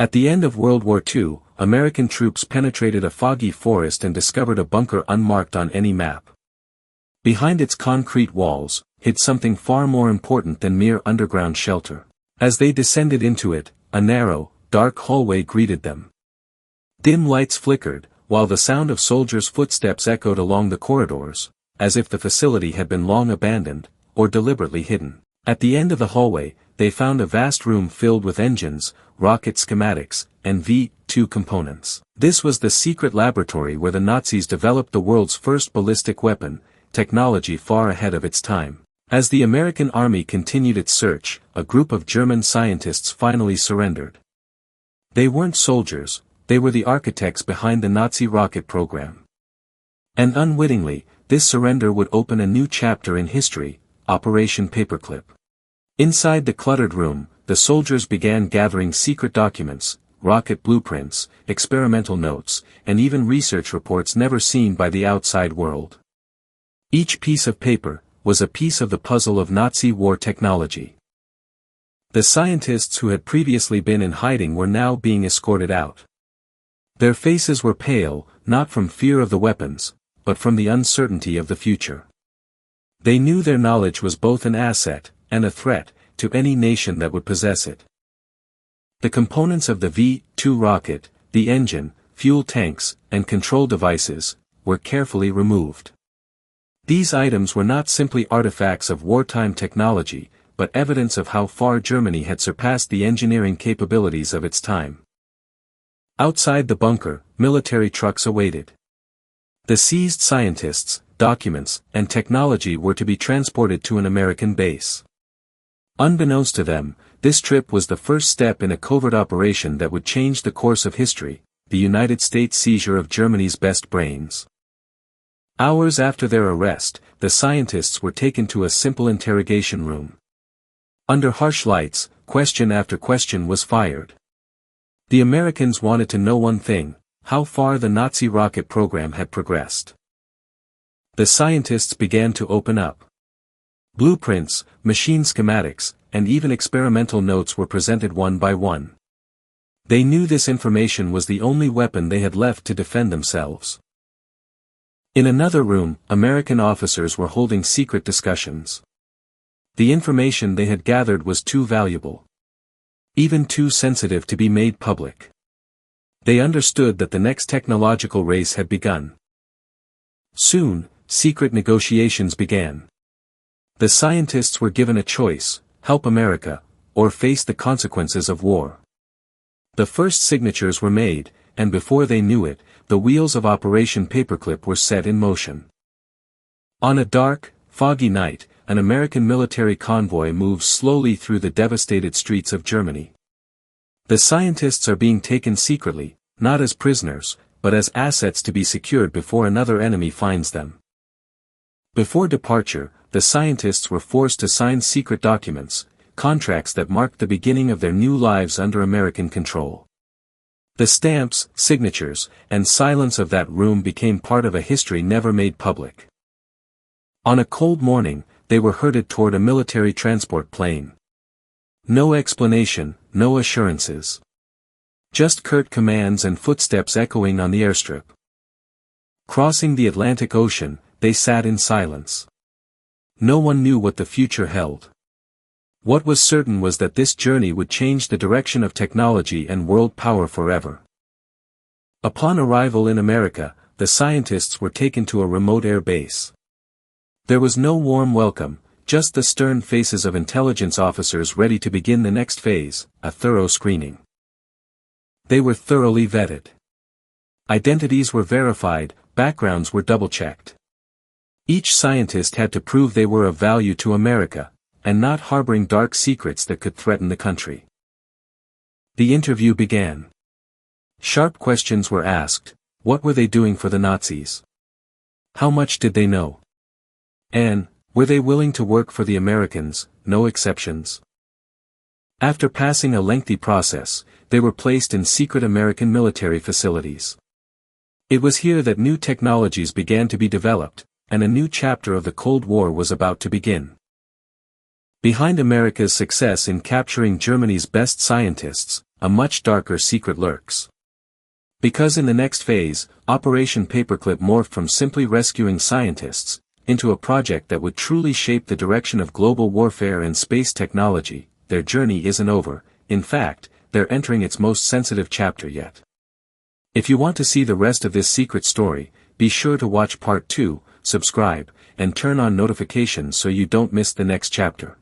At the end of World War II, American troops penetrated a foggy forest and discovered a bunker unmarked on any map. Behind its concrete walls, hid something far more important than mere underground shelter. As they descended into it, a narrow, dark hallway greeted them. Dim lights flickered, while the sound of soldiers' footsteps echoed along the corridors, as if the facility had been long abandoned, or deliberately hidden. At the end of the hallway, they found a vast room filled with engines, rocket schematics, and V-2 components. This was the secret laboratory where the Nazis developed the world's first ballistic weapon, technology far ahead of its time. As the American army continued its search, a group of German scientists finally surrendered. They weren't soldiers, they were the architects behind the Nazi rocket program. And unwittingly, this surrender would open a new chapter in history, Operation Paperclip. Inside the cluttered room, the soldiers began gathering secret documents, rocket blueprints, experimental notes, and even research reports never seen by the outside world. Each piece of paper was a piece of the puzzle of Nazi war technology. The scientists who had previously been in hiding were now being escorted out. Their faces were pale, not from fear of the weapons, but from the uncertainty of the future. They knew their knowledge was both an asset and a threat to any nation that would possess it. The components of the V-2 rocket, the engine, fuel tanks, and control devices, were carefully removed. These items were not simply artifacts of wartime technology, but evidence of how far Germany had surpassed the engineering capabilities of its time. Outside the bunker, military trucks awaited. The seized scientists, documents, and technology were to be transported to an American base. Unbeknownst to them, this trip was the first step in a covert operation that would change the course of history, the United States seizure of Germany's best brains. Hours after their arrest, the scientists were taken to a simple interrogation room. Under harsh lights, question after question was fired. The Americans wanted to know one thing: how far the Nazi rocket program had progressed. The scientists began to open up. Blueprints, machine schematics, and even experimental notes were presented one by one. They knew this information was the only weapon they had left to defend themselves. In another room, American officers were holding secret discussions. The information they had gathered was too valuable. Even too sensitive to be made public. They understood that the next technological race had begun. Soon, secret negotiations began. The scientists were given a choice: help America, or face the consequences of war. The first signatures were made, and before they knew it, the wheels of Operation Paperclip were set in motion. On a dark, foggy night, an American military convoy moves slowly through the devastated streets of Germany. The scientists are being taken secretly, not as prisoners, but as assets to be secured before another enemy finds them. Before departure, the scientists were forced to sign secret documents, contracts that marked the beginning of their new lives under American control. The stamps, signatures, and silence of that room became part of a history never made public. On a cold morning, they were herded toward a military transport plane. No explanation, no assurances. Just curt commands and footsteps echoing on the airstrip. Crossing the Atlantic Ocean, they sat in silence. No one knew what the future held. What was certain was that this journey would change the direction of technology and world power forever. Upon arrival in America, the scientists were taken to a remote air base. There was no warm welcome, just the stern faces of intelligence officers ready to begin the next phase, a thorough screening. They were thoroughly vetted. Identities were verified, backgrounds were double-checked. Each scientist had to prove they were of value to America, and not harboring dark secrets that could threaten the country. The interview began. Sharp questions were asked: what were they doing for the Nazis? How much did they know? And, were they willing to work for the Americans? No exceptions. After passing a lengthy process, they were placed in secret American military facilities. It was here that new technologies began to be developed, and a new chapter of the Cold War was about to begin. Behind America's success in capturing Germany's best scientists, a much darker secret lurks. Because in the next phase, Operation Paperclip morphed from simply rescuing scientists, into a project that would truly shape the direction of global warfare and space technology. Their journey isn't over, in fact, they're entering its most sensitive chapter yet. If you want to see the rest of this secret story, be sure to watch part 2, subscribe, and turn on notifications so you don't miss the next chapter.